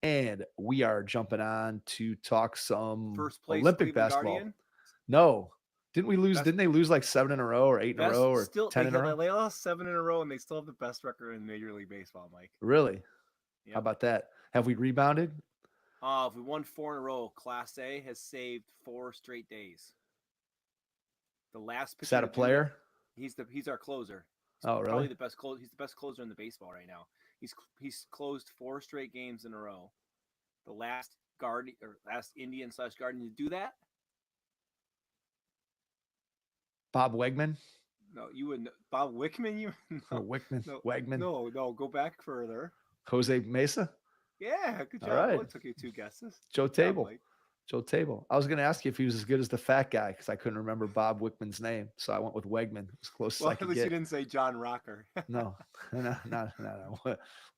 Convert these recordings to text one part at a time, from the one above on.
And we are jumping on to talk some First place Olympic Cleveland basketball. Guardian. No, didn't we lose? Best Didn't they lose like 7 in a row or 8 in a row best or still 10 in a row? they lost 7 in a row and they still have the best record in Major League Baseball, Mike. Really? How Yep. about that? Have we rebounded? If we won 4 in a row, Class A has saved 4 straight days. The last Is pitcher that a to do that, player? he's our closer. He's Oh, probably really? the best closer. He's the best closer in the baseball right now. He's closed 4 straight games in a row. The last guard or last Indian slash Guardian to do that. Bob Wegman? No, you would Bob Wickman. You Or no, Wickman? no, Wegman? no. Go back further. Jose Mesa? Yeah, good All job. It right. only took you 2 guesses. Joe Good job, Table. Mike. Joe Table. I was going to ask you if he was as good as the fat guy because I couldn't remember Bob Wickman's name. So I went with Wegman as close as Well, I at could least you get. didn't say John Rocker. No, no.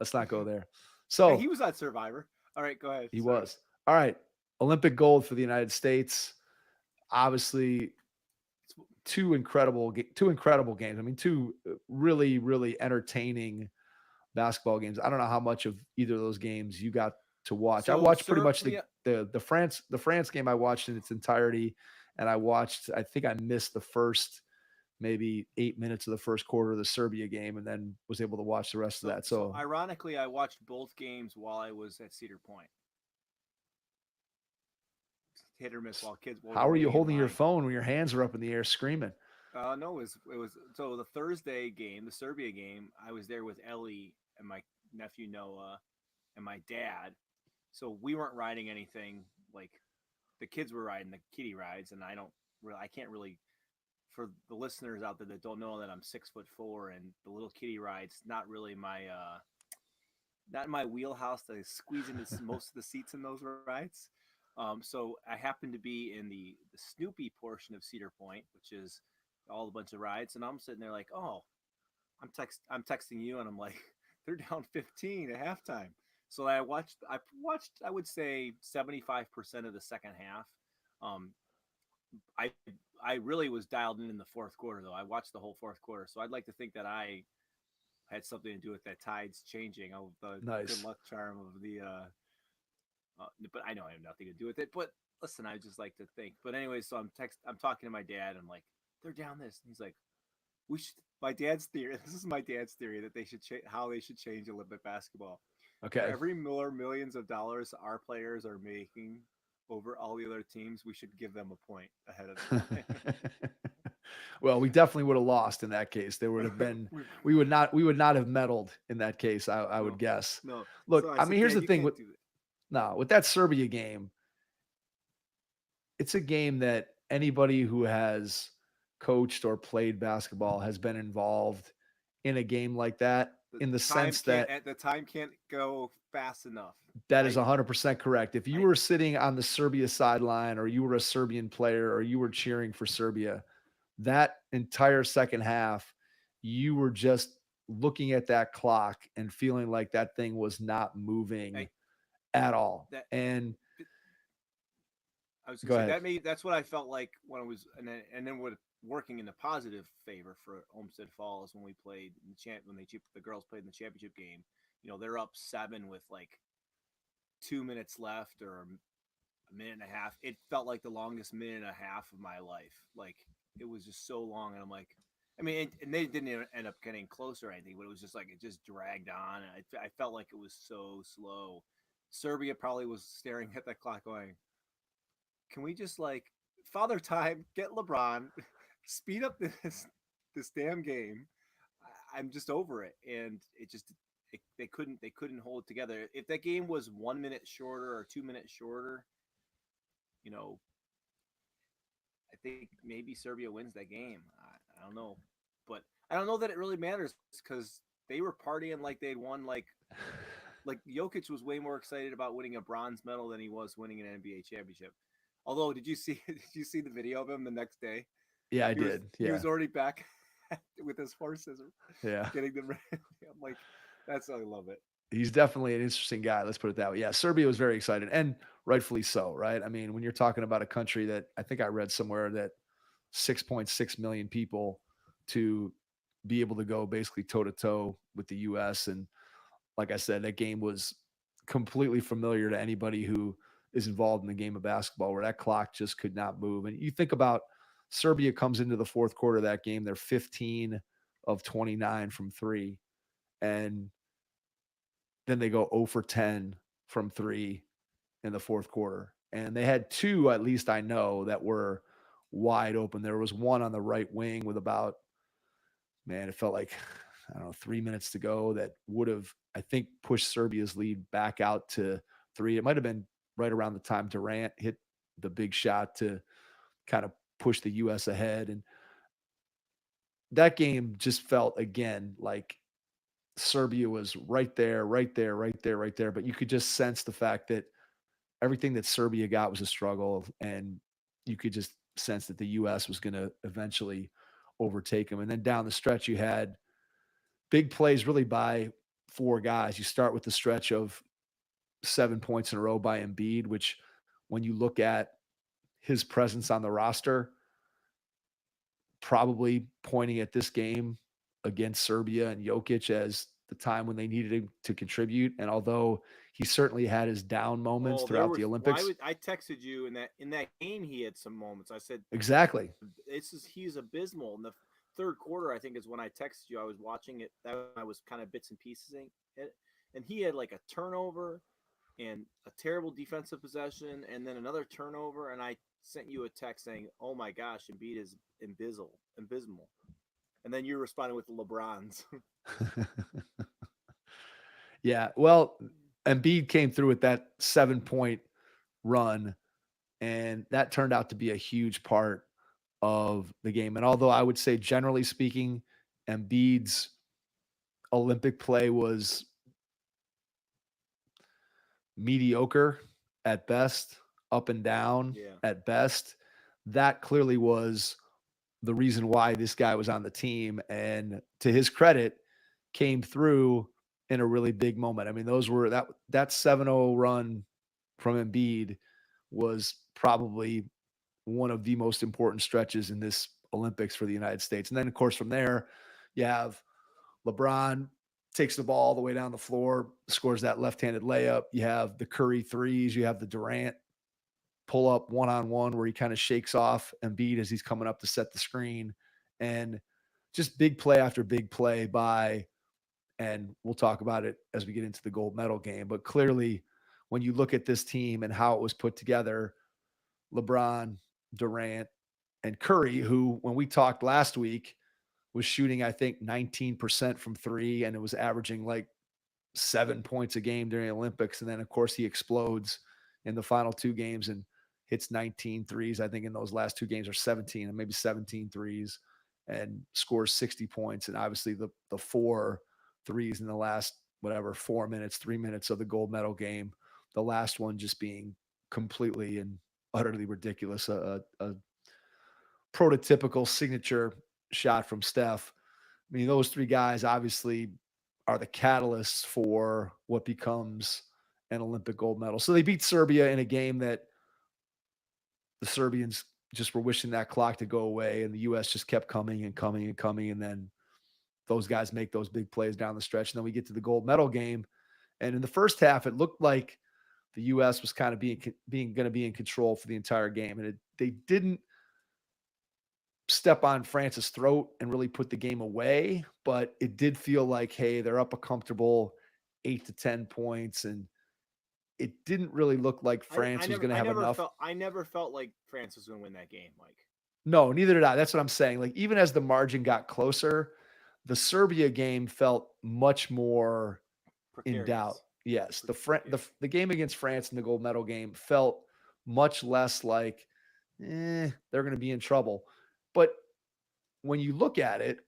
Let's not go there. Hey, So he was on Survivor. All right, go ahead. he Sorry. was. All right. Olympic gold for the United States. Obviously, two incredible games. I mean, two really, really entertaining basketball games. I don't know how much of either of those games you got to watch. I So watched pretty much Serbia, the France game I watched in its entirety, and I think I missed the first maybe 8 minutes of the first quarter of the Serbia game, and then was able to watch the rest of so that. so So ironically, I watched both games while I was at Cedar Point. Hit or miss while we how were are you waiting in holding your line. phone when your hands are up in the air screaming? No, it was so the Thursday game, the Serbia game. I was there with Ellie and my nephew Noah and my dad. So we weren't riding anything like the kids were riding the kiddie rides, and I can't really. For the listeners out there that don't know that I'm 6'4" and the little kiddie rides, not in my wheelhouse to squeeze into most of the seats in those rides. So I happened to be in the Snoopy portion of Cedar Point, which is all a bunch of rides, and I'm sitting there like, oh, I'm texting you, and I'm like, they're down 15 at halftime. So I watched I would say 75% of the second half. Um, I I really was dialed in the fourth quarter though. I watched the whole fourth quarter, so I'd like to think that I had something to do with that tides changing of the good Nice. luck charm of but I know I have nothing to do with it. But listen, I just like to think. But anyway, so I'm talking to my dad. I'm like, they're down this, and he's like, we should. My dad's theory. This is my dad's theory that they should how they should change Olympic basketball. For Okay. every more millions of dollars our players are making over all the other teams, we should give them a point ahead of Well, we definitely would have lost in that case. There would have been time. we would not have meddled in that case, I would No, guess. no. Look, So I I mean, said, here's the Dad, you thing can't with do that. no, with that Serbia game, it's a game that anybody who has coached or played basketball has been involved in a game like that in the sense that The time can't go fast enough. that is I 100% correct. If you I were sitting on the Serbia sideline or you were a Serbian player or you were cheering for Serbia, that entire second half, you were just looking at that clock and feeling like that thing was not moving I at all. that And I was gonna go say ahead. that's what I felt like when I was and then what working in the positive favor for Olmsted Falls when we played in the girls played in the championship game. They're up 7 with like 2 minutes left or a minute and a half. It felt like the longest minute and a half of my life. Like it was just so long, and I'm like, I mean, and they didn't end up getting closer or anything, but it was just like it just dragged on, and I felt like it was so slow. Serbia probably was staring at that clock, going, "Can we just like father time get LeBron, speed up this damn game?" I'm just over it, and they couldn't hold it together. If that game was 1 minute shorter or 2 minutes shorter, you know, I think maybe Serbia wins that game. I don't know, but I don't know that it really matters because they were partying like they'd won. Like Jokic was way more excited about winning a bronze medal than he was winning an NBA championship. Although, did you see did you see the video of him the next day? Yeah, I He was did. he Yeah. was already back with his horses, Yeah. getting them ready. I'm like, that's I love it. He's definitely an interesting guy. Let's put it that way. Yeah, Serbia was very excited and rightfully so, right? I mean, when you're talking about a country that I think I read somewhere that 6.6 million people to be able to go basically toe to toe with the US. And like I said, that game was completely familiar to anybody who is involved in the game of basketball, where that clock just could not move. And you think about Serbia comes into the fourth quarter of that game, they're 15 of 29 from three, and then they go 0 for 10 from three in the fourth quarter. And they had two, at least I know, that were wide open. There was one on the right wing with about, man, it felt like, I don't know, 3 minutes to go that would have, I think, pushed Serbia's lead back out to three. It might have been right around the time Durant hit the big shot to kind of push the US ahead. And that game just felt again like Serbia was right there, right there, right there, right there. But you could just sense the fact that everything that Serbia got was a struggle. And you could just sense that the US was going to eventually overtake them. And then down the stretch, you had big plays really by four guys. You start with the stretch of 7 points in a row by Embiid, which when you look at his presence on the roster, probably pointing at this game against Serbia and Jokic as the time when they needed him to contribute. And although he certainly had his down moments Oh, there throughout was. the Well, Olympics. I texted you in that game. He had some moments. I said Exactly. he's abysmal in the third quarter. I think is when I texted you. I was watching it. That I was kind of bits and pieces it, and he had like a turnover and a terrible defensive possession, and then another turnover. And I sent you a text saying, "Oh my gosh, Embiid is abysmal." And then you responded with the LeBrons. Yeah. Well, Embiid came through with that 7 point run, and that turned out to be a huge part of the game. And although I would say, generally speaking, Embiid's Olympic play was mediocre at best, up and down Yeah. at best, that clearly was the reason why this guy was on the team. And to his credit, came through in a really big moment. I mean, those were that 7-0 run from Embiid was probably one of the most important stretches in this Olympics for the United States. And then, of course, from there, you have LeBron takes the ball all the way down the floor, scores that left-handed layup. You have the Curry threes. You have the Durant pull up one-on-one where he kind of shakes off Embiid as he's coming up to set the screen. And just big play after big play by, and we'll talk about it as we get into the gold medal game. But clearly, when you look at this team and how it was put together, LeBron, Durant, and Curry, who, when we talked last week, was shooting, I think, 19% from three, and it was averaging like 7 points a game during the Olympics. And then, of course, he explodes in the final two games and hits 19 threes. I think in those last two games, or 17, and maybe 17 threes, and scores 60 points. And obviously, the four threes in the last, whatever, 4 minutes, 3 minutes of the gold medal game, the last one just being completely and utterly ridiculous. A prototypical signature shot from Steph. I mean, those three guys obviously are the catalysts for what becomes an Olympic gold medal. So they beat Serbia in a game that the Serbians just were wishing that clock to go away, and the US just kept coming and coming and coming. And then those guys make those big plays down the stretch. And then we get to the gold medal game. And in the first half, it looked like the US was kind of being going to be in control for the entire game. And they didn't step on France's throat and really put the game away, but it did feel like, hey, they're up a comfortable 8 to 10 points, and it didn't really look like France was going to have enough. I never felt like France was going to win that game, Mike. No, neither did I. That's what I'm saying. Like, even as the margin got closer, the Serbia game felt much more in doubt. Yes, the game against France in the gold medal game felt much less like they're going to be in trouble. But when you look at it,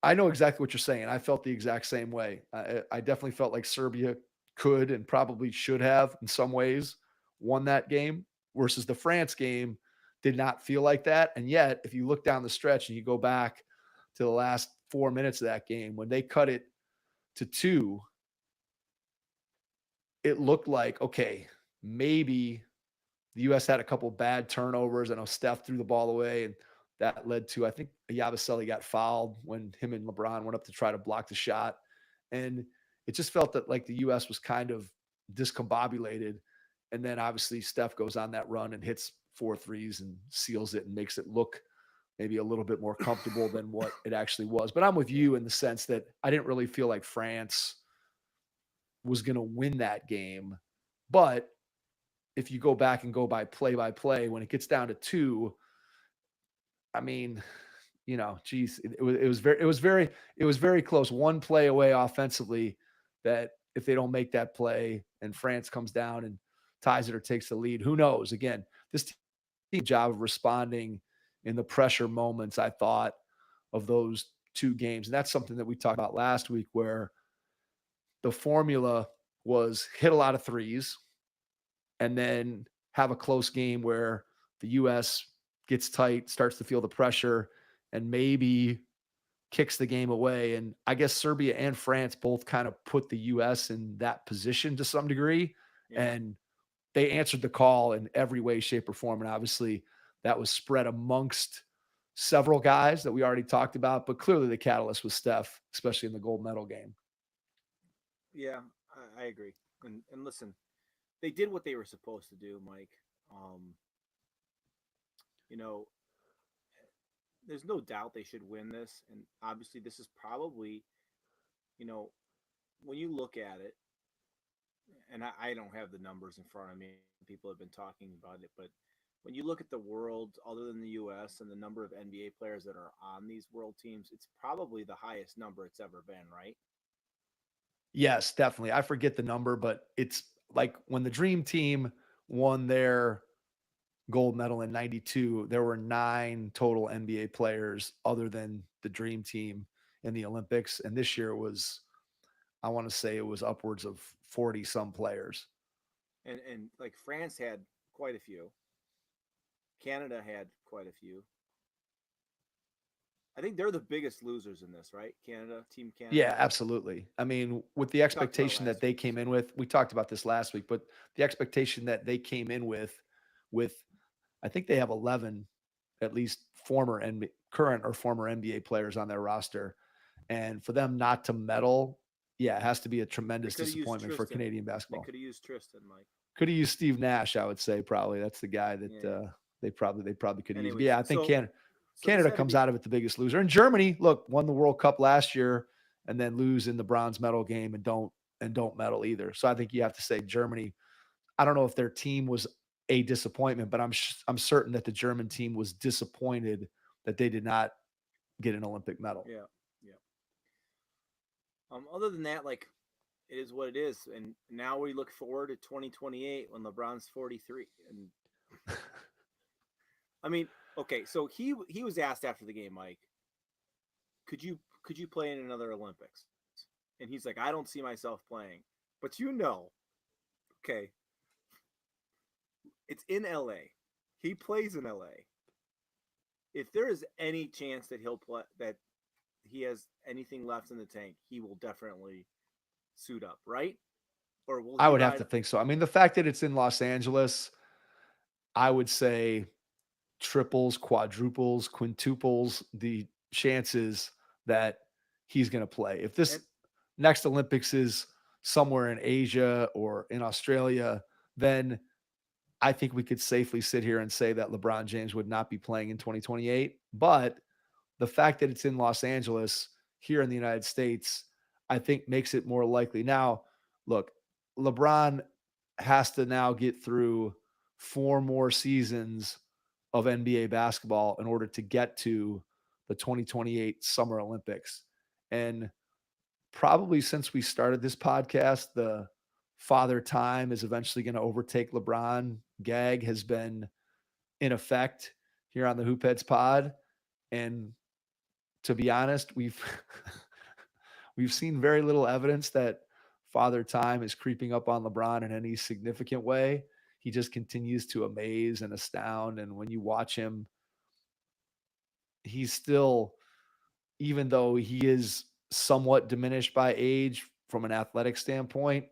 I know exactly what you're saying. I felt the exact same way. I definitely felt like Serbia could and probably should have, in some ways, won that game, versus the France game did not feel like that. And yet, if you look down the stretch and you go back to the last 4 minutes of that game, when they cut it to 2, it looked like, okay, maybe the U.S. had a couple bad turnovers. I know Steph threw the ball away, and that led to, I think, Yabusele got fouled when him and LeBron went up to try to block the shot. And it just felt that like the U.S. was kind of discombobulated. And then obviously Steph goes on that run and hits 4 threes and seals it and makes it look maybe a little bit more comfortable than what it actually was. But I'm with Yeah. you in the sense that I didn't really feel like France was going to win that game. But if you go back and go by play, when it gets down to two, I mean, geez, it was very close. One play away offensively that if they don't make that play and France comes down and ties it or takes the lead, who knows? Again, this team job of responding in the pressure moments, I thought, of those two games. And that's something that we talked about last week where the formula was hit a lot of threes and then have a close game where the US gets tight, starts to feel the pressure, and maybe kicks the game away. And I guess Serbia and France both kind of put the US in that position to some degree. Yeah. And they answered the call in every way, shape, or form. And obviously, that was spread amongst several guys that we already talked about. But clearly, the catalyst was Steph, especially in the gold medal game. Yeah, I agree. And listen, they did what they were supposed to do, Mike. Um, you know, there's no doubt they should win this, and obviously, this is probably, you know, when you look at it, and I don't have the numbers in front of me. People have been talking about it, but when you look at the world, other than the U.S. and the number of NBA players that are on these world teams, it's probably the highest number it's ever been, right? Yes, definitely. I forget the number, but it's like when the Dream Team won their gold medal in 92, there were 9 total NBA players other than the Dream Team in the Olympics. And this year was, I want to say it was upwards of 40 some players. And like France had quite a few. Canada had quite a few. I think they're the biggest losers in this, right? Canada, Team Yeah, Canada. absolutely. I mean, with the We talked about it expectation that last they week. came So in with, we talked about this last week, but the expectation that they came in with, I think they have 11 at least current or former NBA players on their roster. And for them not to medal, yeah, it has to be a they tremendous could have used disappointment for Tristan. Canadian They basketball. could have used Tristan, Mike. Could have used Steve Nash, I would say probably. That's the guy that Yeah. they probably could use. But Anyways, yeah, I think so this Canada had to comes be out of it the biggest loser. And Germany, look, won the World Cup last year and then lose in the bronze medal game and don't medal either. So I think you have to say Germany. I don't know if their team was a disappointment, but I'm certain that the German team was disappointed that they did not get an Olympic medal. yeah, yeah. Other than that, like it is what it is, and now we look forward to 2028 when LeBron's 43. And I mean, okay, so he was asked after the game, Mike, could you play in another Olympics? And he's like, I don't see myself playing, but okay, it's in LA. He plays in LA. If there is any chance that he'll play, that he has anything left in the tank, he will definitely suit up, right? Or will I he would have ride? to think so. I mean, the fact that it's in Los Angeles, I would say triples, quadruples, quintuples the chances that he's going to play. If this And next Olympics is somewhere in Asia or in Australia, then I think we could safely sit here and say that LeBron James would not be playing in 2028. But the fact that it's in Los Angeles here in the United States, I think makes it more likely. Now, look, LeBron has to now get through 4 more seasons of NBA basketball in order to get to the 2028 Summer Olympics. And probably since we started this podcast, the father time is eventually going to overtake LeBron. Gag has been in effect here on the Hoopheads pod. And to be honest, we've we've seen very little evidence that father time is creeping up on LeBron in any significant way. He just continues to amaze and astound. And when you watch him, he's still, even though he is somewhat diminished by age from an athletic standpoint,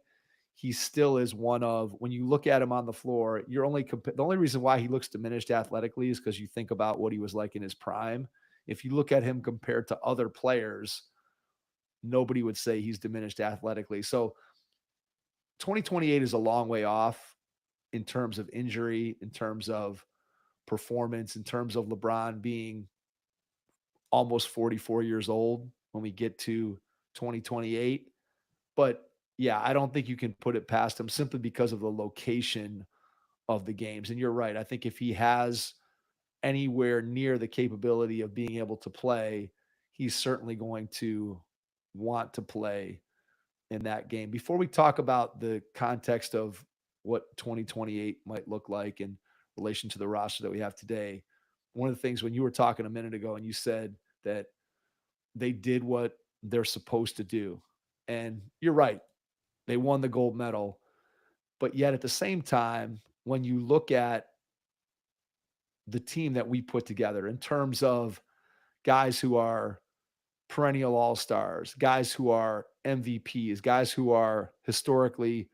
he still is one of, when you look at him on the floor, the only reason why he looks diminished athletically is because you think about what he was like in his prime. If you look at him compared to other players, nobody would say he's diminished athletically. So 2028 is a long way off in terms of injury, in terms of performance, in terms of LeBron being almost 44 years old when we get to 2028. But yeah, I don't think you can put it past him simply because of the location of the games. And you're right. I think if he has anywhere near the capability of being able to play, he's certainly going to want to play in that game. Before we talk about the context of what 2028 might look like in relation to the roster that we have today, one of the things when you were talking a minute ago and you said that they did what they're supposed to do. And you're right. They won the gold medal. But yet at the same time, when you look at the team that we put together in terms of guys who are perennial all stars, guys who are MVPs, guys who are historically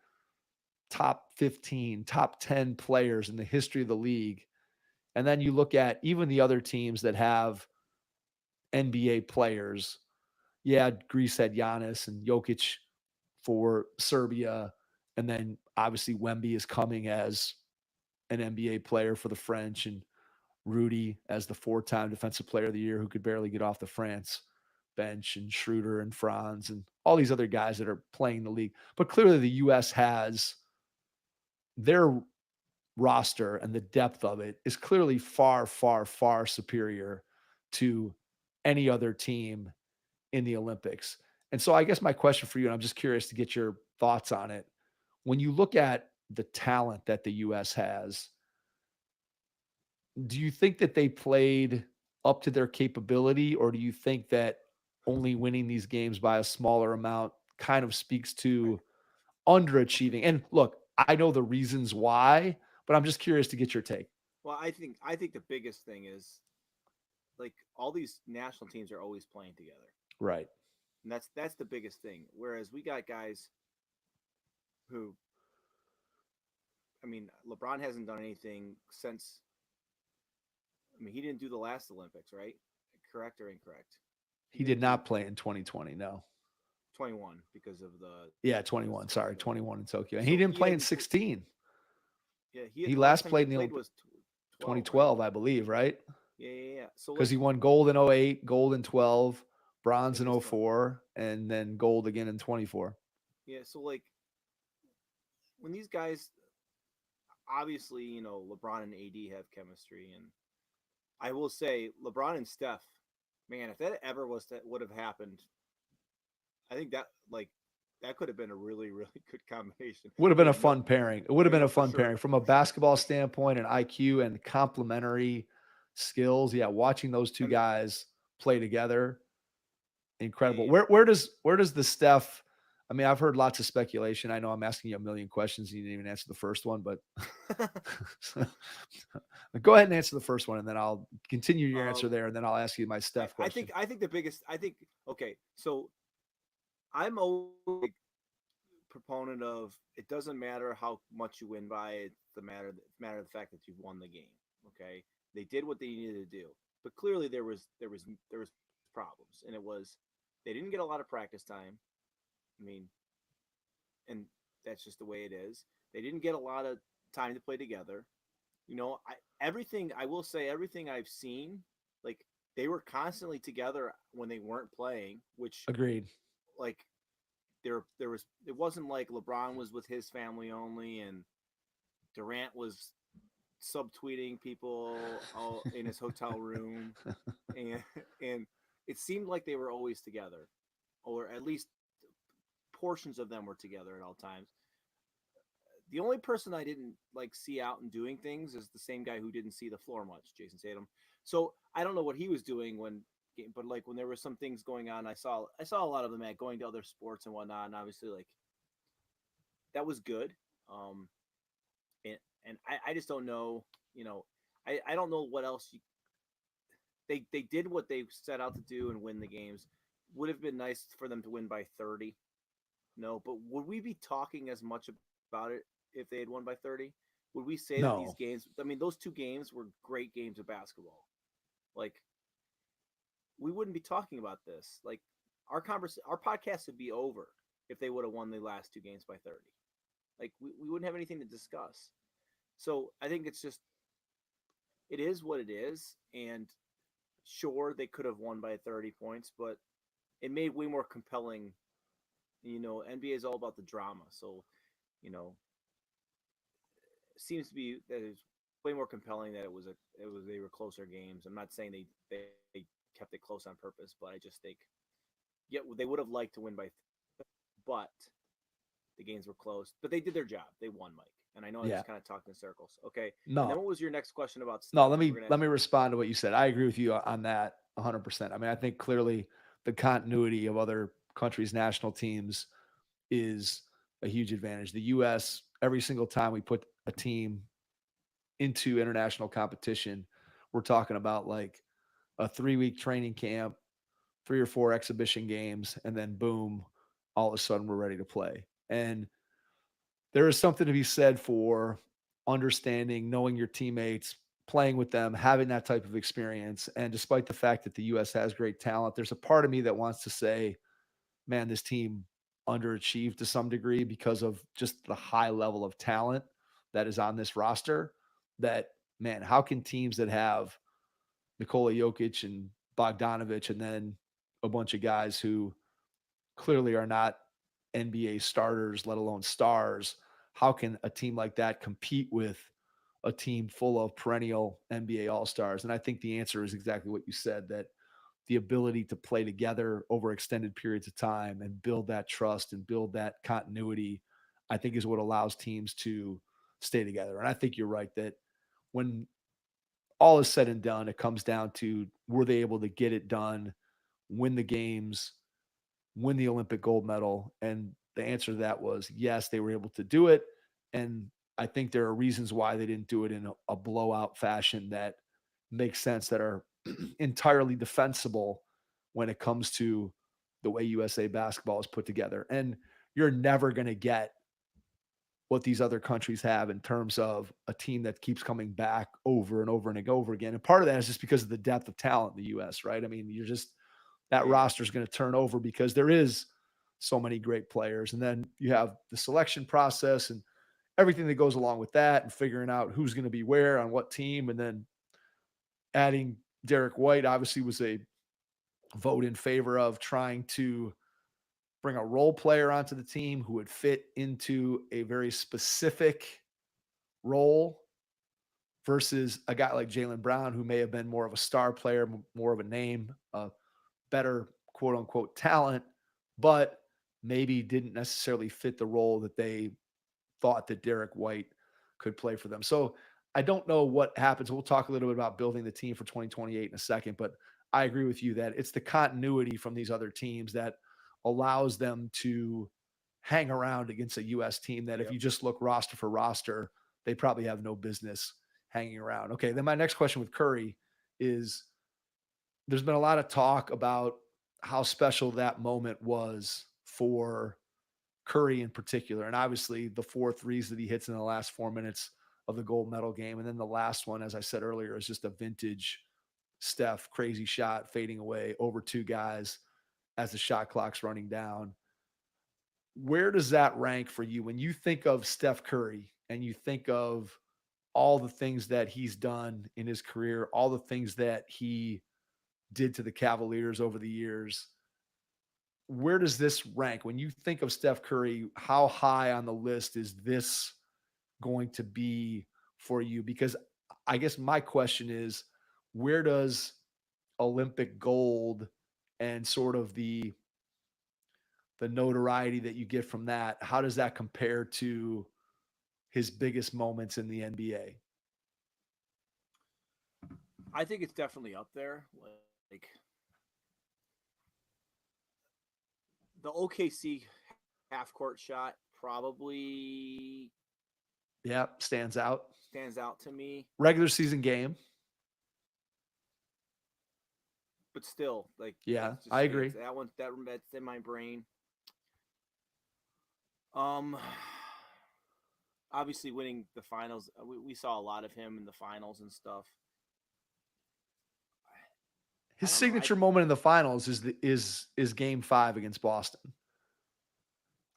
top 15, top 10 players in the history of the league. And then you look at even the other teams that have NBA players. Yeah, Greece had Giannis and Jokic for Serbia. And then obviously Wemby is coming as an NBA player for the French, and Rudy as the 4-time defensive player of the year who could barely get off the France bench, and Schroeder and Franz and all these other guys that are playing the league. But clearly the US has their roster, and the depth of it is clearly far, far, far superior to any other team in the Olympics. And so I guess my question for you, and I'm just curious to get your thoughts on it. When you look at the talent that the US has, do you think that they played up to their capability, or do you think that only winning these games by a smaller amount kind of speaks Right. to Okay. underachieving? And look, I know the reasons why, but I'm just curious to get your take. Well, I think the biggest thing is like all these national teams are always playing together, Right. and that's the biggest thing. Whereas we got guys who, I mean, LeBron hasn't done anything since. I mean, he didn't do the last Olympics, right? Correct or incorrect? He He did didn't do not play in 2020. No. 21 because of the Yeah, because 21. Sorry, of 21 in Tokyo. And he so didn't he play in hadn't 16. yeah He the last last time he played in the played Olympic was 12, right? 2012, I believe, right? Yeah. So Because like he won gold in 08, gold in 12, bronze in in this one, 04, and then gold again in 24. yeah. So like when these guys, obviously, LeBron and AD have chemistry, and I will say LeBron and Steph, man, if that ever was that would have happened, I think that like that could have been a really really good combination. Would have They been a have no, fun pairing. It would have oh been yeah, a for fun sure, pairing from a for sure, basketball for sure. standpoint and IQ and complementary skills. Yeah, watching those two And guys play together, incredible. yeah, Where does the Steph? I mean, I've heard lots of speculation. I know I'm asking you a million questions. And you didn't even answer the first one, but yeah. go ahead and answer the first one, and then I'll continue your answer um, there, and then I'll ask you my I, Steph I think question. I think the biggest I think okay, so I'm always a proponent of it doesn't matter how much you win by, it's the matter of the fact that you've won the game. Okay, they did what they needed to do, but clearly there was problems, and it was they didn't get a lot of practice time. I mean, and that's just the way it is. They didn't get a lot of time to play together. I will say everything I've seen, like they were constantly together when they weren't playing, which Agreed. like there was it wasn't like LeBron was with his family only and Durant was subtweeting people all in his hotel room, and and it seemed like they were always together, or at least portions of them were together at all times. The only person I didn't like see out and doing things is the same guy who didn't see the floor much, Jason Tatum. So I don't know what he was doing but like when there were some things going on, I saw a lot of them at going to other sports and whatnot, and obviously like that was good. Um, and I just don't know, you know, I don't know what else they did what they set out to do and win the games. Would have been nice for them to win by 30. No, but would we be talking as much about it if they had won by 30? Would we say that these No. games, I mean, those two games were great games of basketball. Like, we wouldn't be talking about this. Like, our podcast would be over if they would have won the last two games by 30. Like we wouldn't have anything to discuss. So I think it is what it is. And sure, they could have won by 30 points, but it made way more compelling. NBA is all about the drama. So, you know, it seems to be that it's way more compelling that they were closer games. I'm not saying they kept it close on purpose, but I just think yeah, they would have liked to win by, but the games were close. But they did their job. They won, Mike. And I know I Yeah. just kind of talked in circles. Okay. And then No, what was your next question about no, Steph? You were gonna let ask me me. respond to what you said. I agree with you on that 100%. I mean, I think clearly the continuity of other countries' national teams is a huge advantage. The US, every single time we put a team into international competition, we're talking about like a 3-week training camp, 3 or 4 exhibition games, and then boom, all of a sudden we're ready to play. And there is something to be said for understanding, knowing your teammates, playing with them, having that type of experience. And despite the fact that the US has great talent, there's a part of me that wants to say, man, this team underachieved to some degree because of just the high level of talent that is on this roster. That, man, how can teams that have Nikola Jokic and Bogdanovich and then a bunch of guys who clearly are not NBA starters, let alone stars, how can a team like that compete with a team full of perennial NBA All Stars? And I think the answer is exactly what you said, that the ability to play together over extended periods of time and build that trust and build that continuity, I think is what allows teams to stay together. And I think you're right that when all is said and done, it comes down to, were they able to get it done, win the games, win the Olympic gold medal? And the answer to that was yes, they were able to do it. And I think there are reasons why they didn't do it in a blowout fashion that make sense, that are entirely defensible when it comes to the way USA basketball is put together. And you're never going to get what these other countries have in terms of a team that keeps coming back over and over and over again. And part of that is just because of the depth of talent in the US, right? I mean, you're just, that Yeah. roster is going to turn over because there is so many great players. And then you have the selection process and everything that goes along with that, and figuring out who's going to be where on what team. And then adding Derek White obviously was a vote in favor of trying to bring a role player onto the team who would fit into a very specific role versus a guy like Jaylen Brown, who may have been more of a star player, more of a name, better quote unquote talent, but maybe didn't necessarily fit the role that they thought that Derek White could play for them. So I don't know what happens. We'll talk a little bit about building the team for 2028 in a second, but I agree with you that it's the continuity from these other teams that allows them to hang around against a US team that, if Yep. you just look roster for roster, they probably have no business hanging around. Okay, then my next question with Curry is, there's been a lot of talk about how special that moment was for Curry in particular. And obviously the 4 threes that he hits in the last 4 minutes of the gold medal game. And then the last one, as I said earlier, is just a vintage Steph crazy shot fading away over 2 guys as the shot clock's running down. Where does that rank for you when you think of Steph Curry and you think of all the things that he's done in his career, all the things that he did to the Cavaliers over the years? Where does this rank when you think of Steph Curry? How high on the list is this going to be for you? Because I guess my question is, where does Olympic gold and sort of the notoriety that you get from that, how does that compare to his biggest moments in the NBA? I think it's definitely up there. Like the OKC half court shot probably Yeah, stands out. stands out to me, Regular season game. but still, like Yeah, just I agree. stands. That's in my brain. Um, obviously winning the finals. We saw a lot of him in the finals and stuff. I His don't know. signature moment in the finals is game 5 against Boston.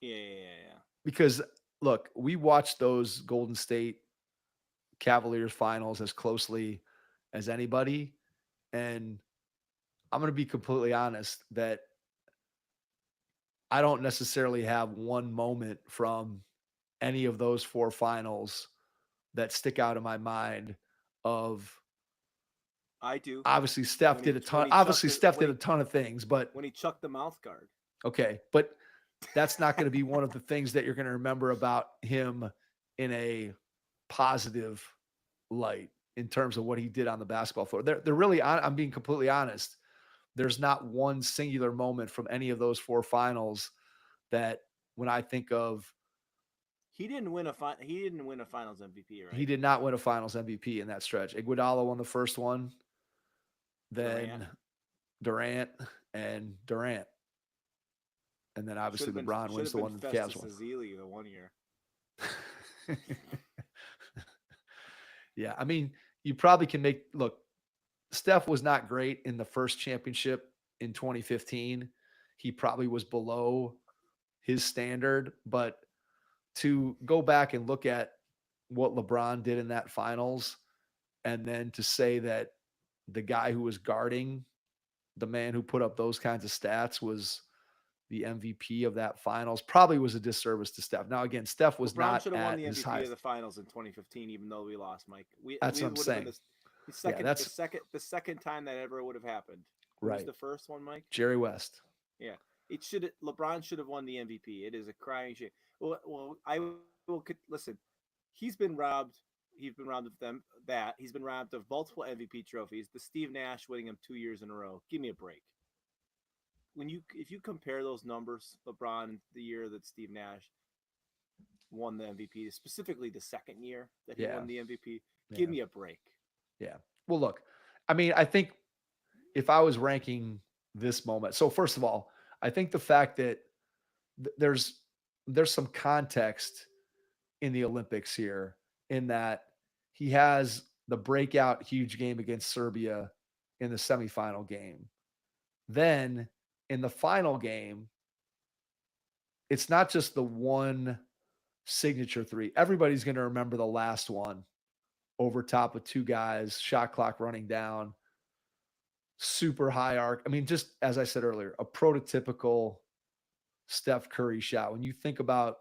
Yeah. Because look, we watched those Golden State Cavaliers finals as closely as anybody. And I'm going to be completely honest that I don't necessarily have one moment from any of those four finals that stick out in my mind of I do. obviously Steph When did he a when ton. he chucked Obviously, the Steph did a ton of things, but when he chucked the mouth guard. okay. But that's not going to be one of the things that you're going to remember about him in a positive light in terms of what he did on the basketball floor. They're really, I'm being completely honest. There's not one singular moment from any of those four finals that when I think of, He didn't win a Finals MVP, he right? did not win a finals MVP in that stretch. Iguodala won the first one, Durant then Durant and Durant. And then obviously LeBron should wins have the been one that the Cavs Festus won. Ezeli the one year. Yeah, I mean, you probably can make look. Steph was not great in the first championship in 2015. He probably was below his standard, but to go back and look at what LeBron did in that finals and then to say that the guy who was guarding the man who put up those kinds of stats was the MVP of that finals probably was a disservice to Steph. Now, again, Steph was LeBron not should have won at the his MVP of highest. the Finals in 2015, even though we lost, Mike. That's We what I'm would have been saying. the Yeah, second that's the second time that ever would have happened. Who was right. the first one, Mike? Jerry West. Yeah, LeBron should have won the MVP. It is a crying shame. Well, I will listen. He's been robbed. He's been robbed of them. That he's been robbed of multiple MVP trophies. The Steve Nash winning them 2 years in a row. Give me a break. If you compare those numbers, LeBron the year that Steve Nash won the MVP, specifically the second year that he Yeah. won the MVP, give Yeah. me a break. Yeah. Well, look, I mean, I think if I was ranking this moment, so first of all, I think the fact that there's some context in the Olympics here in that he has the breakout huge game against Serbia in the semifinal game. Then in the final game, it's not just the one signature three. Everybody's going to remember the last one over top of two guys, shot clock running down, super high arc. I mean, just as I said earlier, a prototypical Steph Curry shot. When you think about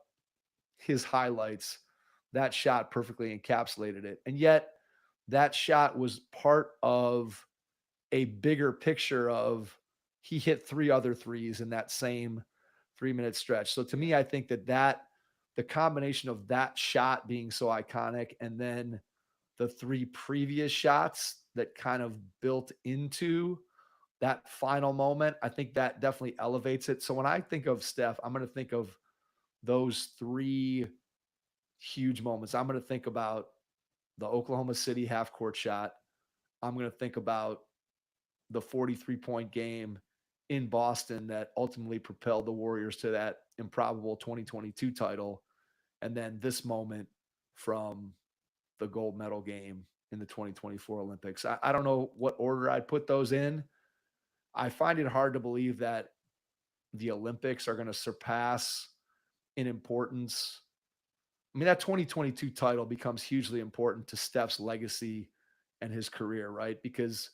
his highlights, that shot perfectly encapsulated it. And yet, that shot was part of a bigger picture of he hit three other threes in that same 3-minute stretch. So to me, I think that the combination of that shot being so iconic and then the three previous shots that kind of built into that final moment, I think that definitely elevates it. So when I think of Steph, I'm going to think of those three huge moments. I'm going to think about the Oklahoma City half court shot. I'm going to think about the 43-point game in Boston that ultimately propelled the Warriors to that improbable 2022 title. And then this moment from the gold medal game in the 2024 Olympics. I don't know what order I'd put those in. I find it hard to believe that the Olympics are going to surpass in importance. I mean, that 2022 title becomes hugely important to Steph's legacy and his career, right? Because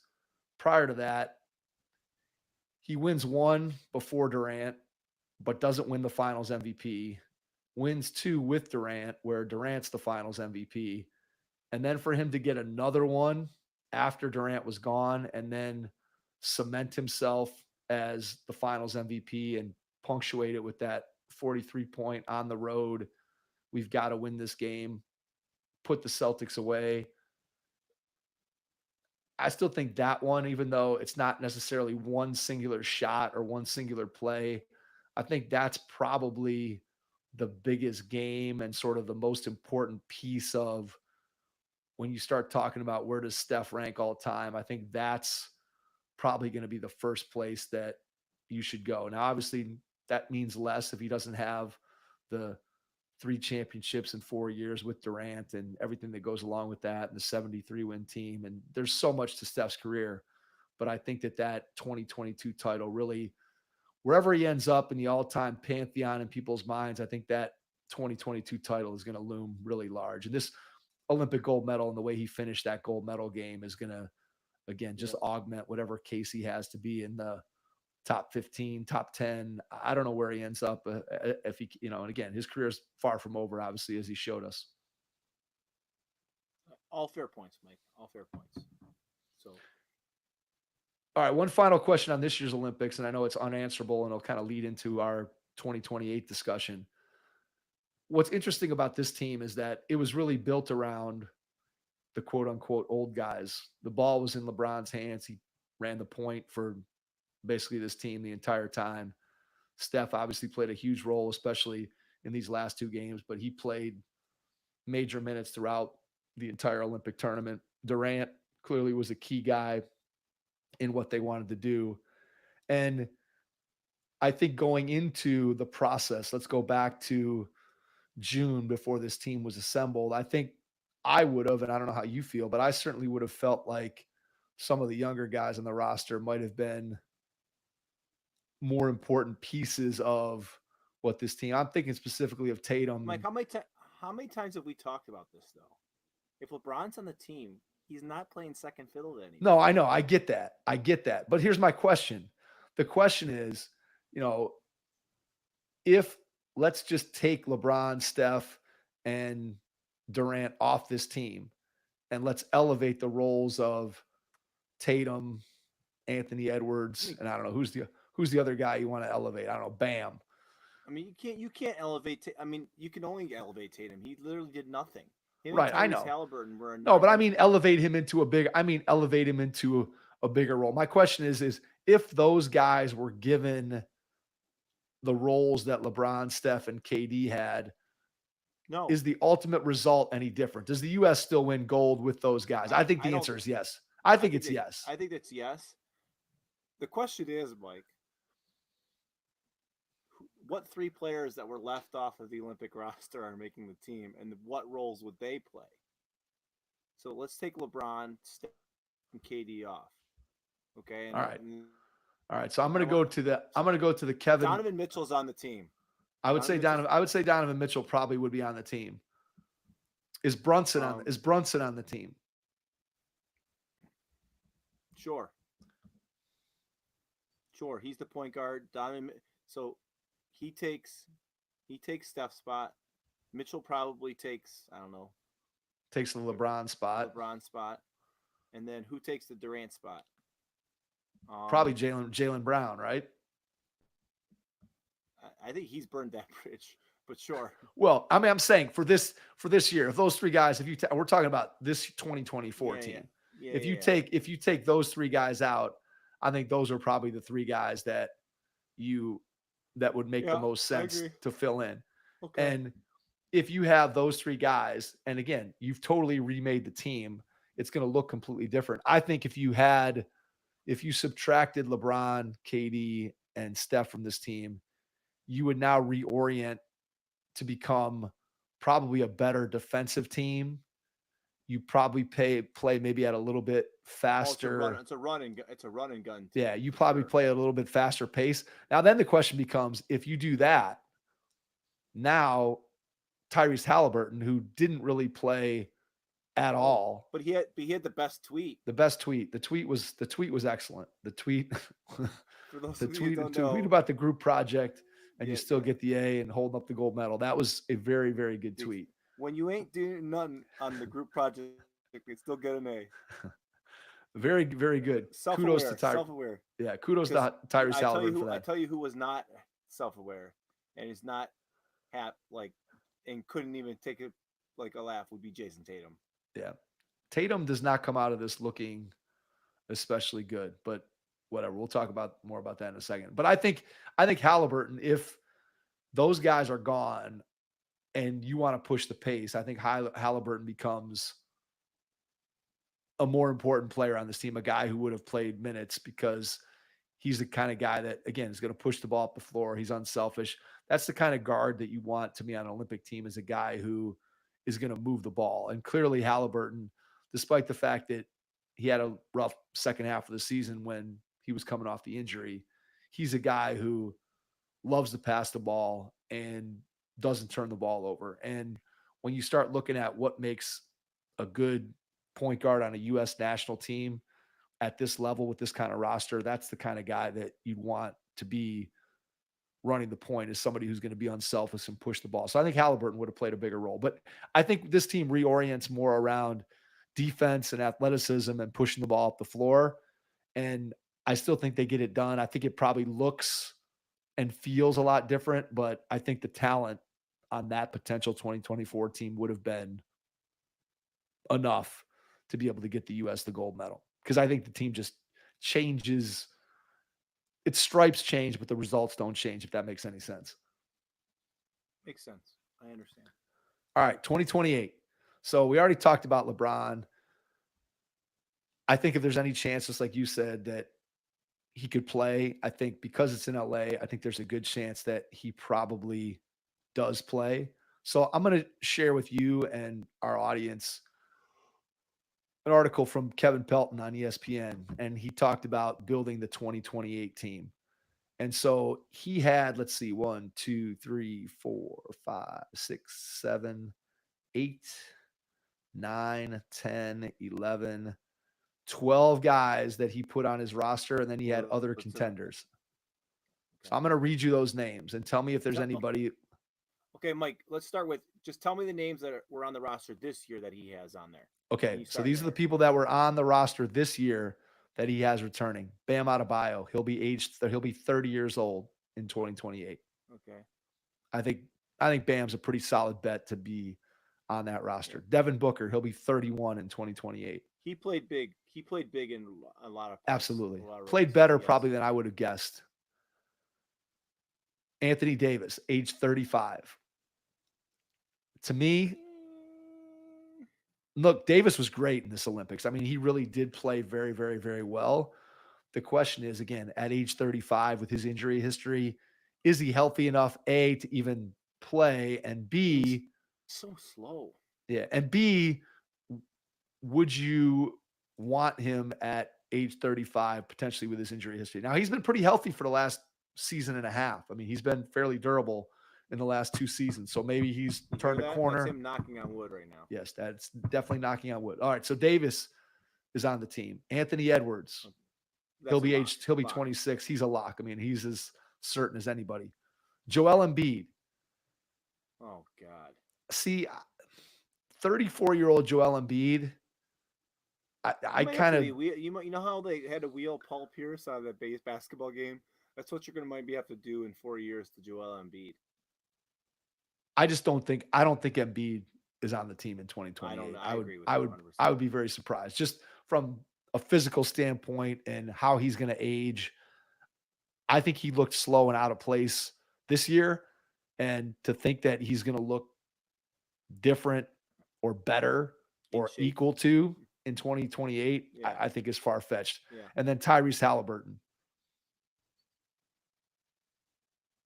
prior to that, he wins one before Durant, but doesn't win the finals MVP. Wins two with Durant, where Durant's the finals MVP. And then for him to get another one after Durant was gone and then cement himself as the finals MVP and punctuate it with that 43-point on the road. We've got to win this game, put the Celtics away. I still think that one, even though it's not necessarily one singular shot or one singular play, I think that's probably the biggest game and sort of the most important piece of when you start talking about where does Steph rank all time. I think that's probably going to be the first place that you should go. Now, obviously, that means less if he doesn't have the 3 championships in 4 years with Durant and everything that goes along with that and the 73 win team. And there's so much to Steph's career. But I think that 2022 title really, wherever he ends up in the all-time pantheon in people's minds, I think that 2022 title is going to loom really large. And this Olympic gold medal and the way he finished that gold medal game is going to, again, just Yeah. augment whatever case he has to be in the top 15, top 10. I don't know where he ends up if he, and again, his career is far from over, obviously, as he showed us. All fair points, Mike. All fair points. So, all right, one final question on this year's Olympics, and I know it's unanswerable, and it'll kind of lead into our 2028 discussion. What's interesting about this team is that it was really built around the quote unquote old guys. The ball was in LeBron's hands. He ran the point for basically this team the entire time. Steph obviously played a huge role, especially in these last two games, but he played major minutes throughout the entire Olympic tournament. Durant clearly was a key guy in what they wanted to do. And I think going into the process, let's go back to June before this team was assembled. I think I would have, and I don't know how you feel, but I certainly would have felt like some of the younger guys on the roster might have been more important pieces of what this team. I'm thinking specifically of Tatum. Mike, how many times have we talked about this though? If LeBron's on the team, he's not playing second fiddle to anyone. No, I know. I get that. But here's my question. The question is, if let's just take LeBron, Steph, and Durant off this team, and let's elevate the roles of Tatum, Anthony Edwards, and I don't know who's the other guy you want to elevate. I don't know, Bam. I mean, you can't elevate. I mean, you can only elevate Tatum. He literally did nothing. Right, I know. Halliburton were no, but I mean, elevate him into a bigger role. My question is if those guys were given the roles that LeBron, Steph, and KD had, no, is the ultimate result any different? Does the U.S. still win gold with those guys? I think the answer is yes. I think it's yes. I think it's yes. The question is, Mike, what three players that were left off of the Olympic roster are making the team, and what roles would they play? So let's take LeBron, Steph, and KD off. Okay. And, all right. So I'm going to go to the Kevin. Donovan Mitchell's on the team. I would say Donovan Mitchell probably would be on the team. Is Brunson on the team? Sure. He's the point guard. So he takes Steph's spot. Mitchell probably takes, I don't know. Takes the LeBron spot. And then who takes the Durant spot? Probably Jaylen Brown, right? I think he's burned that bridge, but sure. Well, I mean, I'm saying for this year, if those three guys, we're talking about this 2024 team. Yeah, if you take those three guys out, I think those are probably the three guys that would make the most sense to fill in. Okay. And if you have those three guys, and again, you've totally remade the team, it's going to look completely different. I think if you subtracted LeBron, KD, and Steph from this team, you would now reorient to become probably a better defensive team. You probably play maybe at a little bit faster. It's a run and gun team. Yeah, you probably play at a little bit faster pace. Now then the question becomes, if you do that, now Tyrese Halliburton, who didn't really play at all. But he had the best tweet. The tweet was excellent. The tweet about the group project, and you still get the A and holding up the gold medal. That was a very, very good tweet. When you ain't doing nothing on the group project, you still get an A. Very, very good. Kudos to Tyrese. Self-aware. Yeah, kudos to Tyrese Halliburton for that. I tell you who was not self-aware and is not and couldn't even take a laugh would be Jason Tatum. Yeah. Tatum does not come out of this looking especially good, but whatever. We'll talk more about that in a second. But I think Halliburton, if those guys are gone and you want to push the pace, I think Halliburton becomes a more important player on this team, a guy who would have played minutes because he's the kind of guy that, again, is going to push the ball up the floor. He's unselfish. That's the kind of guard that you want to be on an Olympic team, is a guy who is going to move the ball. And clearly Halliburton, despite the fact that he had a rough second half of the season when he was coming off the injury, he's a guy who loves to pass the ball and doesn't turn the ball over. And when you start looking at what makes a good point guard on a U.S. national team at this level with this kind of roster, that's the kind of guy that you'd want to be running the point, is somebody who's going to be unselfish and push the ball. So I think Halliburton would have played a bigger role. But I think this team reorients more around defense and athleticism and pushing the ball up the floor. And I still think they get it done. I think it probably looks and feels a lot different, but I think the talent on that potential 2024 team would have been enough to be able to get the U.S. the gold medal. Because I think the team just changes. Its stripes change, but the results don't change, if that makes any sense. Makes sense. I understand. All right, 2028. So we already talked about LeBron. I think if there's any chance, just like you said, that he could play, I think because it's in LA, I think there's a good chance that he probably does play. So I'm going to share with you and our audience an article from Kevin Pelton on ESPN, and he talked about building the 2028 team. And so he had, let's see, 1, 2, 3, 4, 5, 6, 7, 8, 9, 10, 11, 12 guys that he put on his roster, and then he had other contenders. So I'm going to read you those names and tell me if there's anybody. Okay, Mike, let's start with just tell me the names that were on the roster this year that he has on there. Okay, so these are the people that were on the roster this year that he has returning. Bam Adebayo, he'll be 30 years old in 2028. Okay. I think Bam's a pretty solid bet to be on that roster. Okay. Devin Booker, he'll be 31 in 2028. He played big. He played big in a lot of places, absolutely played better probably than I would have guessed. Anthony Davis, age 35. To me, look, Davis was great in this Olympics. I mean, he really did play very, very, very well. The question is, again, at age 35 with his injury history, is he healthy enough, A, to even play, and B, he's so slow. Yeah, and B, would you want him at age 35 potentially with his injury history? Now, he's been pretty healthy for the last season and a half. I mean, he's been fairly durable in the last 2 seasons. So maybe he's turned a corner. That's him knocking on wood right now. Yes, that's definitely knocking on wood. All right, so Davis is on the team. Anthony Edwards, he'll be 26. He's a lock. I mean, he's as certain as anybody. Joel Embiid. Oh God. See, 34-year-old Joel Embiid. I kind of, you know how they had to wheel Paul Pierce out of that base basketball game. That's what you're going to maybe have to do in 4 years to Joel Embiid. I don't think Embiid is on the team in 2028. I would be very surprised just from a physical standpoint and how he's going to age. I think he looked slow and out of place this year, and to think that he's going to look different or better or equal to in 2028, I think is far-fetched. Yeah. And then Tyrese Halliburton.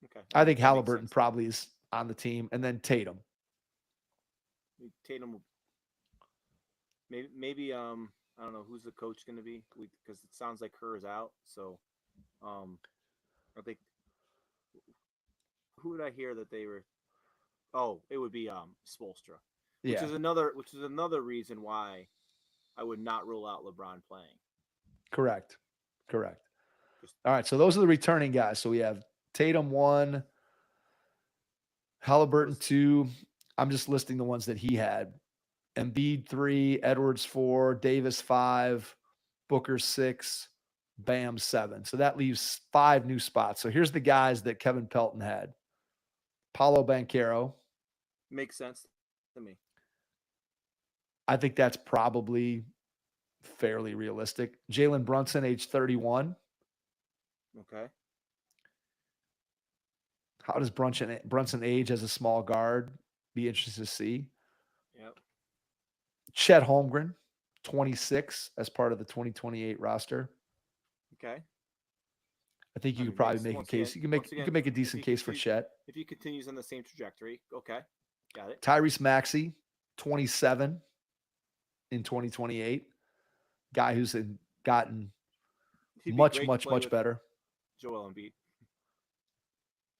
Okay. I think Halliburton probably is on the team, and then Tatum. Maybe I don't know who's the coach going to be, because it sounds like Kerr is out. So I think, who did I hear that they were? Oh, it would be Spoelstra, which is another reason why I would not rule out LeBron playing. Correct. All right, so those are the returning guys. So we have Tatum 1, Halliburton 2. I'm just listing the ones that he had. Embiid 3, Edwards 4, Davis 5, Booker 6, Bam 7. So that leaves 5 new spots. So here's the guys that Kevin Pelton had. Paolo Banchero. Makes sense to me. I think that's probably fairly realistic. Jalen Brunson, age 31. Okay. How does Brunson age as a small guard? Be interested to see. Yep. Chet Holmgren, 26, as part of the 2028 roster. Okay. I think you could probably make a case. You can make a decent case for Chet. If he continues on the same trajectory. Okay. Got it. Tyrese Maxey, 27 in 2028. Guy who's gotten much better. Joel Embiid.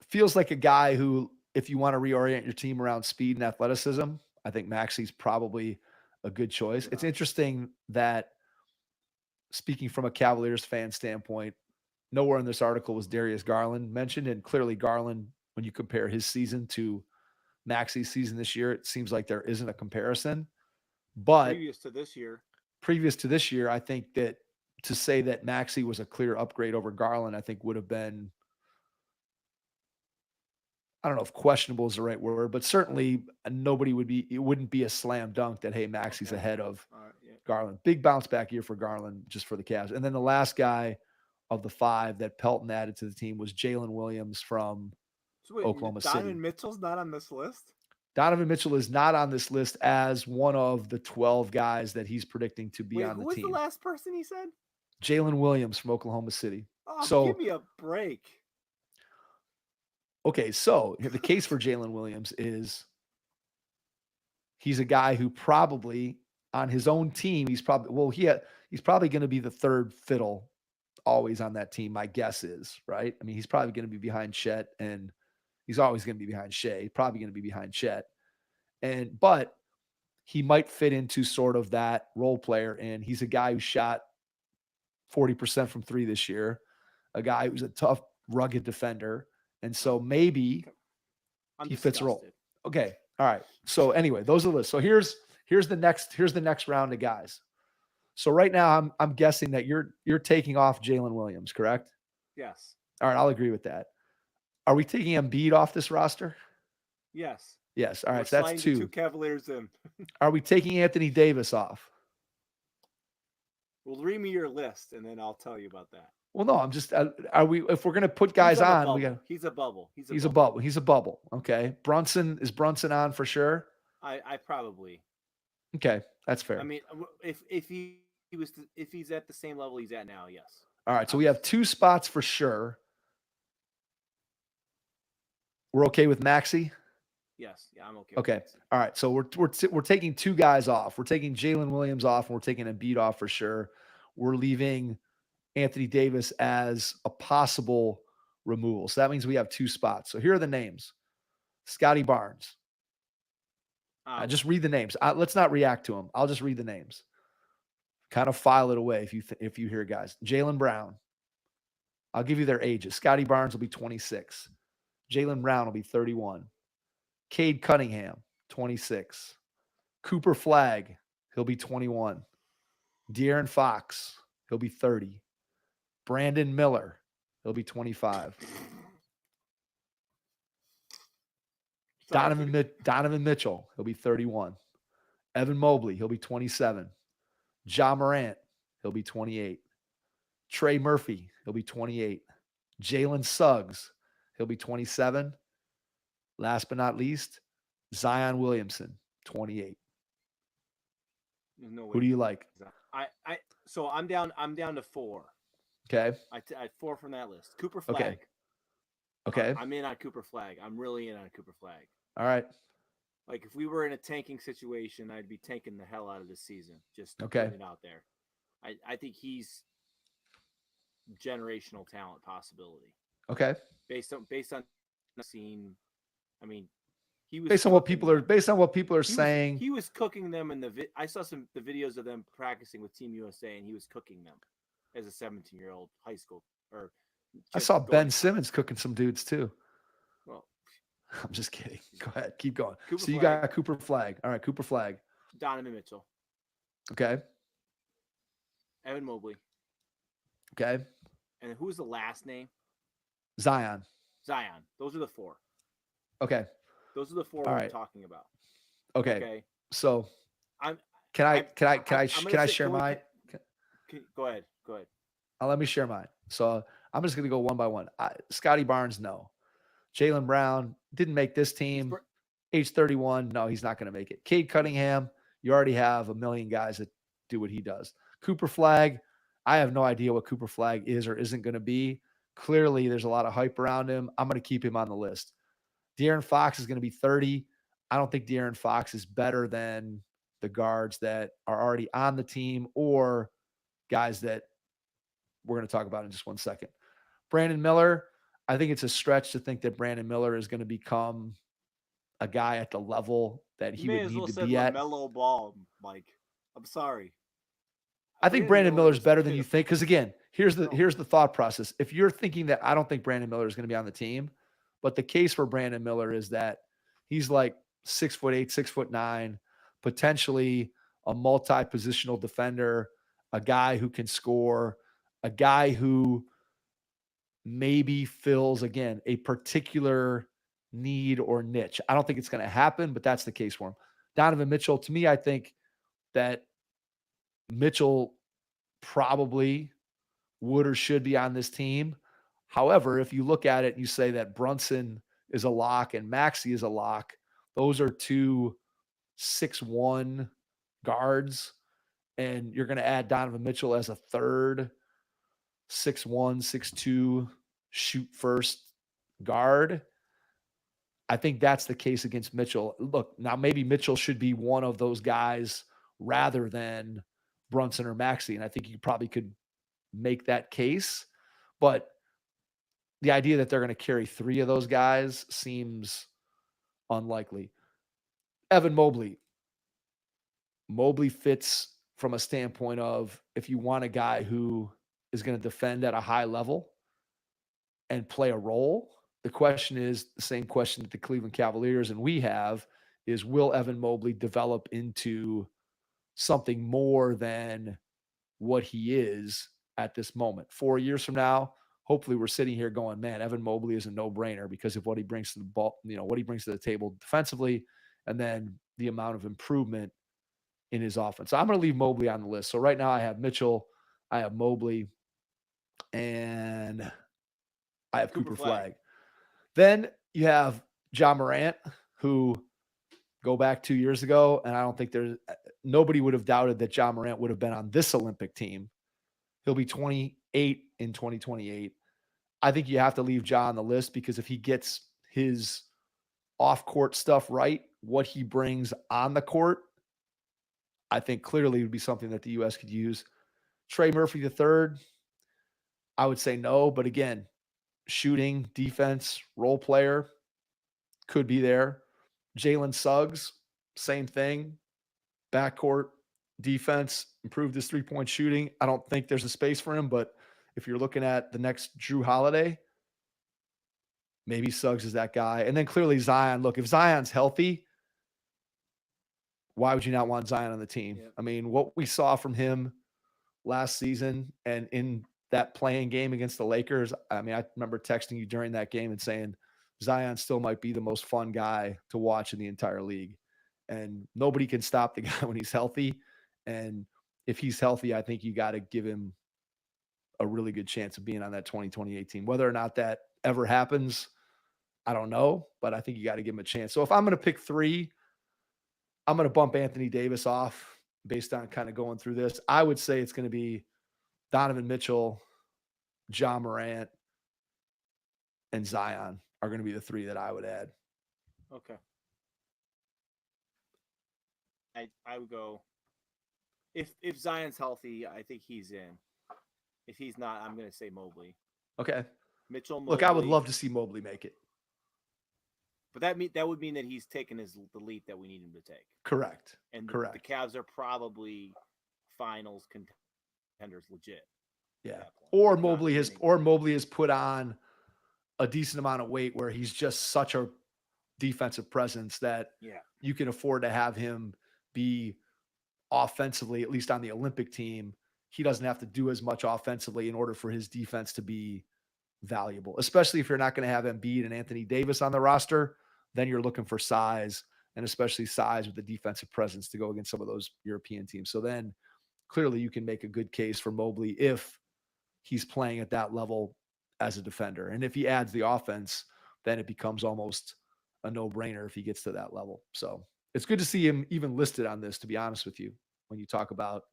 Feels like a guy who if you want to reorient your team around speed and athleticism, I think Maxi's probably a good choice. It's Yeah. interesting that, speaking from a Cavaliers fan standpoint, nowhere in this article was Darius Garland mentioned. And clearly, Garland, when you compare his season to Maxi's season this year, it seems like there isn't a comparison. But Previous to this year, previous to this year, I think that to say that Maxi was a clear upgrade over Garland, I think would have been, I don't know if questionable is the right word, but certainly nobody would be, it wouldn't be a slam dunk that, hey, Maxi's okay. ahead of All right, yeah. Garland. Big bounce back year for Garland just for the Cavs. And then the last guy of the 5 that Pelton added to the team was Jalen Williams from So wait, Oklahoma Donovan City. Mitchell's not on this list? Donovan Mitchell is not on this list as one of the 12 guys that he's predicting to be Wait, on who the was team. the last person he said? Jalen Williams from Oklahoma City. Oh, So, give me a break. okay, so the case for Jalen Williams is he's a guy who probably on his own team, he's probably going to be the third fiddle always on that team. My guess is, right? I mean, he's probably going to be behind Chet, and he's always going to be behind Shea, probably going to be behind Chet. But he might fit into sort of that role player. And he's a guy who shot 40% from 3 this year, a guy who's a tough, rugged defender. And so maybe I'm he fits a role. disgusted. Okay. All right. So anyway, those are the lists. So here's the next round of guys. So right now I'm guessing that you're taking off Jalen Williams, correct? Yes. All right, I'll agree with that. Are we taking Embiid off this roster? Yes. Yes. All right, We're so that's sliding 2. the 2 Cavaliers in. Are we taking Anthony Davis off? Well, read me your list, and then I'll tell you about that. Well, no, I'm just are we if we're going to put guys on, we got He's a bubble. He's a bubble. He's a bubble. Okay. Is Brunson on for sure? I probably. Okay, that's fair. I mean, if he's at the same level he's at now, yes. All right, so we have 2 spots for sure. We're okay with Maxi? Yes. Yeah, I'm okay. Okay. All right, so we're taking 2 guys off. We're taking Jalen Williams off, and we're taking Embiid off for sure. We're leaving Anthony Davis as a possible removal. So that means we have 2 spots. So here are the names. Scotty Barnes. Just read the names. Let's not react to them. I'll just read the names. Kind of file it away if you hear guys. Jaylen Brown. I'll give you their ages. Scotty Barnes will be 26. Jaylen Brown will be 31. Cade Cunningham, 26. Cooper Flagg, he'll be 21. De'Aaron Fox, he'll be 30. Brandon Miller, he'll be 25. Donovan Mitchell, he'll be 31. Evan Mobley, he'll be 27. Ja Morant, he'll be 28. Trey Murphy, he'll be 28. Jalen Suggs, he'll be 27. Last but not least, Zion Williamson, 28. No way. Who do you like? So I'm down to 4. Okay. I 4 from that list. Cooper Flagg. Okay. I'm in on Cooper Flagg. I'm really in on Cooper Flagg. All right. Like if we were in a tanking situation, I'd be tanking the hell out of this season. Just okay. Putting it out there. I think he's generational talent possibility. Okay. Based on the scene, I mean, he was based on what people are saying. He was cooking them in I saw the videos of them practicing with Team USA, and he was cooking them as a 17-year-old high school. Or I saw Ben Simmons cooking some dudes too. Well, I'm just kidding. Go ahead, keep going. Cooper you Flagg. got Cooper Flagg. All right, Cooper Flagg. Donovan Mitchell. Okay. Evan Mobley. Okay. And who was the last name? Zion. Those are the 4. Okay. Those are the 4 we're talking about. Okay. So can I share mine? Go ahead. Let me share mine. So I'm just going to go one by one. Scotty Barnes, no. Jaylen Brown didn't make this team. Age 31, no, he's not going to make it. Cade Cunningham, you already have a million guys that do what he does. Cooper Flagg, I have no idea what Cooper Flagg is or isn't going to be. Clearly, there's a lot of hype around him. I'm going to keep him on the list. De'Aaron Fox is going to be 30. I don't think De'Aaron Fox is better than the guards that are already on the team or guys that we're going to talk about in just one second. Brandon Miller, I think it's a stretch to think that Brandon Miller is going to become a guy at the level that You he may would as need well to said be at. LaMelo Ball, Mike. I'm sorry. I think Brandon Brandon Miller Miller is is better than you pitiful. think. Because again, No. here's the thought process. If you're thinking that I don't think Brandon Miller is going to be on the team, but the case for Brandon Miller is that he's like 6'8", 6'9", potentially a multi-positional defender, a guy who can score, a guy who maybe fills again a particular need or niche. I don't think it's going to happen, but that's the case for him. Donovan Mitchell, to me, I think that Mitchell probably would or should be on this team. However, if you look at it and you say that Brunson is a lock and Maxey is a lock, those are two 6'1" guards, and you're going to add Donovan Mitchell as a third 6'1", 6'2", shoot first guard. I think that's the case against Mitchell. Look, now maybe Mitchell should be one of those guys rather than Brunson or Maxey, and I think you probably could make that case. But the idea that they're going to carry three of those guys seems unlikely. Evan Mobley. Mobley fits from a standpoint of if you want a guy who is going to defend at a high level and play a role, the question is the same question that the Cleveland Cavaliers and we have is will Evan Mobley develop into something more than what he is at this moment? 4 years from now, hopefully we're sitting here going, man, Evan Mobley is a no-brainer because of what he brings to the ball, what he brings to the table defensively, and then the amount of improvement in his offense. So I'm going to leave Mobley on the list. So right now I have Mitchell, I have Mobley, and I have Cooper Flag. Then you have John Morant, who go back 2 years ago, and I don't think nobody would have doubted that John Morant would have been on this Olympic team. He'll be 28 in 2028. I think you have to leave Ja on the list because if he gets his off-court stuff right, what he brings on the court, I think clearly would be something that the U.S. could use. Trey Murphy III, I would say no, but again, shooting, defense, role player could be there. Jalen Suggs, same thing. Backcourt, defense, improved his three-point shooting. I don't think there's a space for him, but if you're looking at the next Drew Holiday, maybe Suggs is that guy. And then clearly Zion. Look, if Zion's healthy, why would you not want Zion on the team? Yep. I mean, what we saw from him last season and in that playing game against the Lakers, I mean, I remember texting you during that game and saying Zion still might be the most fun guy to watch in the entire league. And nobody can stop the guy when he's healthy. And if he's healthy, I think you got to give him a really good chance of being on that 2028 team. Whether or not that ever happens, I don't know, but I think you got to give him a chance. So if I'm going to pick three, I'm going to bump Anthony Davis off based on kind of going through this. I would say it's going to be Donovan Mitchell, Ja Morant, and Zion are going to be the three that I would add. Okay. I would go if Zion's healthy, I think he's in. If he's not, I'm going to say Mobley. Okay. Mitchell. Mobley. Look, I would love to see Mobley make it. But that would mean that he's taken the leap that we need him to take. Correct. And correct. The Cavs are probably finals contenders legit. Yeah. Or Mobley has put on a decent amount of weight where he's just such a defensive presence that you can afford to have him be offensively, at least on the Olympic team. He doesn't have to do as much offensively in order for his defense to be valuable, especially if you're not going to have Embiid and Anthony Davis on the roster. Then you're looking for size, and especially size with the defensive presence to go against some of those European teams. So then clearly you can make a good case for Mobley if he's playing at that level as a defender. And if he adds the offense, then it becomes almost a no-brainer if he gets to that level. So it's good to see him even listed on this, to be honest with you, when you talk about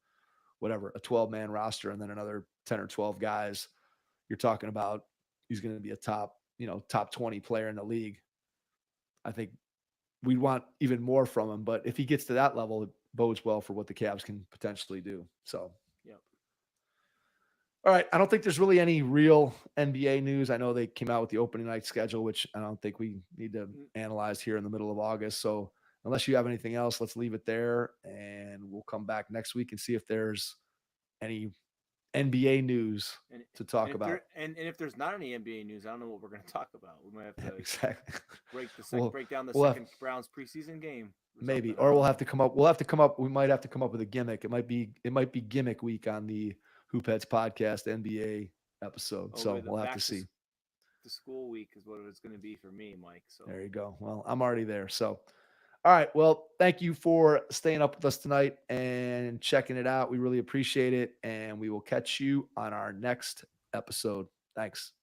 whatever, a 12-man roster and then another 10 or 12 guys, you're talking about he's going to be a top 20 player in the league. I think we'd want even more from him, but if he gets to that level, it bodes well for what the Cavs can potentially do. So, yep. All right. I don't think there's really any real NBA news. I know they came out with the opening night schedule, which I don't think we need to Mm, analyze here in the middle of August. So unless you have anything else, let's leave it there and we'll come back next week and see if there's any NBA news And to talk about. and if there's not any NBA news, I don't know what we're going to talk about. We might have to Exactly. Well, break down the we'll have, second Browns preseason game or maybe, something. I or don't we'll know. have to come up. We'll have to come up. We might have to come up with a gimmick. It might be gimmick week on the Hoop Heads podcast NBA episode. Oh, So with the we'll have to see. to school week is what it's going to be for me, Mike. So There you go. Well, I'm already there. So, all right. Well, thank you for staying up with us tonight and checking it out. We really appreciate it. And we will catch you on our next episode. Thanks.